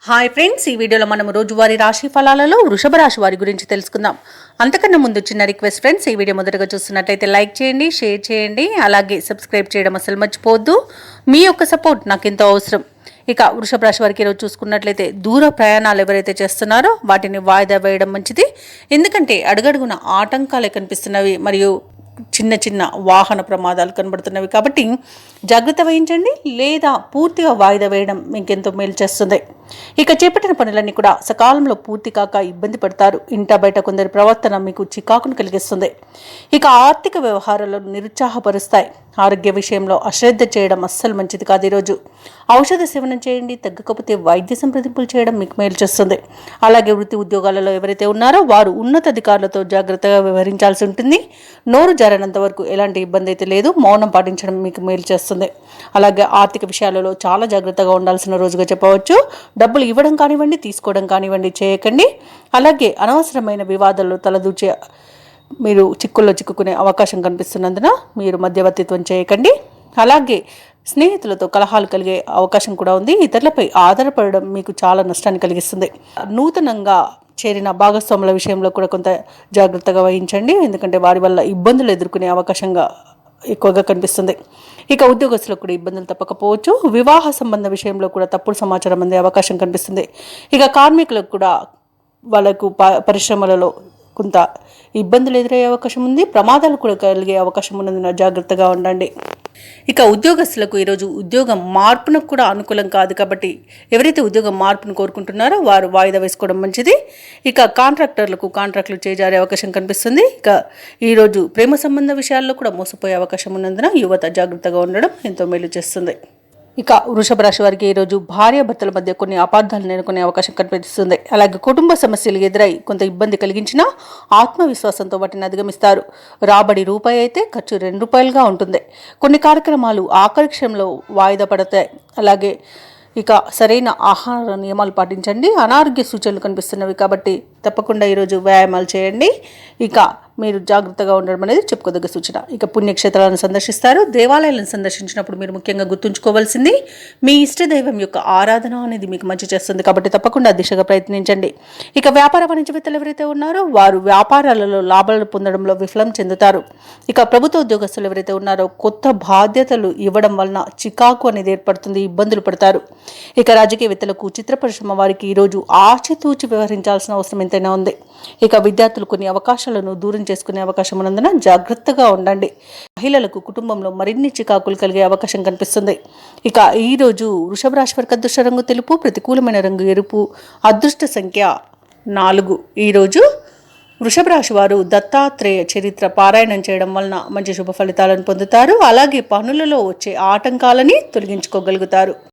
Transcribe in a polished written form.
Hi friends, ఈ వీడియోలో మనం రోజువారీ రాశి ఫలాలలో వృషభ రాశి వారి గురించి తెలుసుకుందాం. అంతకన్నా ముందు చిన్న రిక్వెస్ట్ ఫ్రెండ్స్, ఈ వీడియో మొదటగా చూస్తున్నట్లయితే లైక్ చేయండి, షేర్ చేయండి, అలాగే సబ్స్క్రైబ్ చేయడం అసలు మర్చిపోవద్దు. మీ యొక్క సపోర్ట్ నాకు ఎంతో అవసరం. ఇక వృషభ రాశి వారికి ఈరోజు చూసుకున్నట్లయితే దూర ప్రయాణాలు ఎవరైతే చేస్తున్నారో వాటిని వాయిదా వేయడం మంచిది. ఎందుకంటే అడుగడుగున ఆటంకాలే కనిపిస్తున్నవి మరియు చిన్న చిన్న వాహన ప్రమాదాలు కనబడుతున్నవి కాబట్టి జాగ్రత్త వహించండి, లేదా పూర్తిగా వాయిదా వేయడం మీకెంతో మేలు చేస్తుంది. ఇక చేపట్టిన పనులన్నీ కూడా సకాలంలో పూర్తి కాక ఇబ్బంది పడతారు. ఇంట బయట కొందరి ప్రవర్తన మీకు చికాకును కలిగిస్తుంది. ఇక ఆర్థిక వ్యవహారాలను నిరుత్సాహపరుస్తాయి. ఆరోగ్య విషయంలో అశ్రద్ధ చేయడం అస్సలు మంచిది కాదు. ఈరోజు ఔషధ సేవనం చేయండి, తగ్గకపోతే వైద్య సంప్రదింపులు చేయడం మీకు మేలు చేస్తుంది. అలాగే వృత్తి ఉద్యోగాలలో ఎవరైతే ఉన్నారో వారు ఉన్నతాధికారులతో జాగ్రత్తగా వ్యవహరించాల్సి ఉంటుంది. నోరు జారనంత వరకు ఎలాంటి ఇబ్బంది అయితే లేదు, మౌనం పాటించడం మీకు మేలు చేస్తుంది. అలాగే ఆర్థిక విషయాలలో చాలా జాగ్రత్తగా ఉండాల్సిన రోజుగా చెప్పవచ్చు. డబ్బులు ఇవ్వడం కానివ్వండి, తీసుకోవడం కానివ్వండి చేయకండి. అలాగే అనవసరమైన వివాదాల్లో తలదూచే మీరు చిక్కుల్లో చిక్కుకునే అవకాశం కనిపిస్తున్నందున మీరు మధ్యవర్తిత్వం చేయకండి. అలాగే స్నేహితులతో కలహాలు కలిగే అవకాశం కూడా ఉంది. ఇతరులపై ఆధారపడడం మీకు చాలా నష్టాన్ని కలిగిస్తుంది. నూతనంగా చేరిన భాగస్వాముల విషయంలో కూడా కొంత జాగ్రత్తగా వహించండి, ఎందుకంటే వారి వల్ల ఇబ్బందులు ఎదుర్కొనే అవకాశంగా ఎక్కువగా కనిపిస్తుంది. ఇక ఉద్యోగస్తులకు కూడా ఇబ్బందులు తప్పకపోవచ్చు. వివాహ సంబంధ విషయంలో కూడా తప్పుడు సమాచారం అందే అవకాశం కనిపిస్తుంది. ఇక కార్మికులకు కూడా వాళ్ళకు పరిశ్రమలలో కొంత ఇబ్బందులు ఎదురయ్యే అవకాశం ఉంది. ప్రమాదాలు కూడా కలిగే అవకాశం ఉన్నందున జాగ్రత్తగా ఉండండి. ఇక ఉద్యోగస్తులకు ఈరోజు ఉద్యోగం మార్పునకు కూడా అనుకూలం కాదు కాబట్టి ఎవరైతే ఉద్యోగం మార్పును కోరుకుంటున్నారో వారు వాయిదా వేసుకోవడం మంచిది. ఇక కాంట్రాక్టులు చేజారే అవకాశం కనిపిస్తుంది. ఇక ఈరోజు ప్రేమ సంబంధ విషయాల్లో కూడా మోసపోయే అవకాశం ఉన్నందున యువత జాగ్రత్తగా ఉండడం ఎంతో మేలు చేస్తుంది. ఇక వృషభ రాశి వారికి ఈరోజు భార్యాభర్తల మధ్య కొన్ని అపార్థాలు నెలకొనే అవకాశం కనిపిస్తుంది. అలాగే కుటుంబ సమస్యలు ఎదురై కొంత ఇబ్బంది కలిగించినా ఆత్మవిశ్వాసంతో వాటిని అధిగమిస్తారు. రాబడి రూపాయి అయితే ఖర్చు ₹2గా ఉంటుంది. కొన్ని కార్యక్రమాలు ఆఖరి క్షణంలో వాయిదా పడతాయి. అలాగే ఇక సరైన ఆహార నియమాలు పాటించండి. అనారోగ్య సూచనలు కనిపిస్తున్నవి కాబట్టి తప్పకుండా ఈరోజు వ్యాయామాలు చేయండి. ఇక మీరు జాగ్రత్తగా ఉండడం అనేది చెప్పుకోదగ్గ సూచన. ఇక పుణ్యక్షేత్రాలను సందర్శిస్తారు. దేవాలయాలను సందర్శించినప్పుడు మీరు ముఖ్యంగా గుర్తుంచుకోవాల్సింది మీ ఇష్టదైవం యొక్క ఆరాధన అనేది మీకు మంచి చేస్తుంది కాబట్టి తప్పకుండా దిశగా ప్రయత్నించండి. ఇక వ్యాపార వాణిజ్యవేత్తలు ఎవరైతే ఉన్నారో వారు వ్యాపారాలలో లాభాలు పొందడంలో విఫలం చెందుతారు. ఇక ప్రభుత్వ ఉద్యోగస్తులు ఎవరైతే ఉన్నారో కొత్త బాధ్యతలు ఇవ్వడం వలన చికాకు అనేది ఏర్పడుతుంది, ఇబ్బందులు పడతారు. ఇక రాజకీయవేత్తలకు, చిత్ర పరిశ్రమ వారికి ఈరోజు ఆచితూచి వ్యవహరించాల్సిన అవసరం ఎంతైనా ఉంది. ఇక విద్యార్థులు కొన్ని అవకాశాలను దూరం చేసుకునే అవకాశం ఉన్నందున జాగ్రత్తగా ఉండండి. మహిళలకు కుటుంబంలో మరిన్ని చికాకులు కలిగే అవకాశం కనిపిస్తుంది. ఇక ఈరోజు వృషభ రాశి వారికి అదృష్ట రంగు తెలుపు, ప్రతికూలమైన రంగు ఎరుపు, అదృష్ట సంఖ్య 4. ఈరోజు వృషభ రాశి వారు దత్తాత్రేయ చరిత్ర పారాయణం చేయడం వలన మంచి శుభ ఫలితాలను పొందుతారు. అలాగే పనులలో వచ్చే ఆటంకాలని తొలగించుకోగలుగుతారు.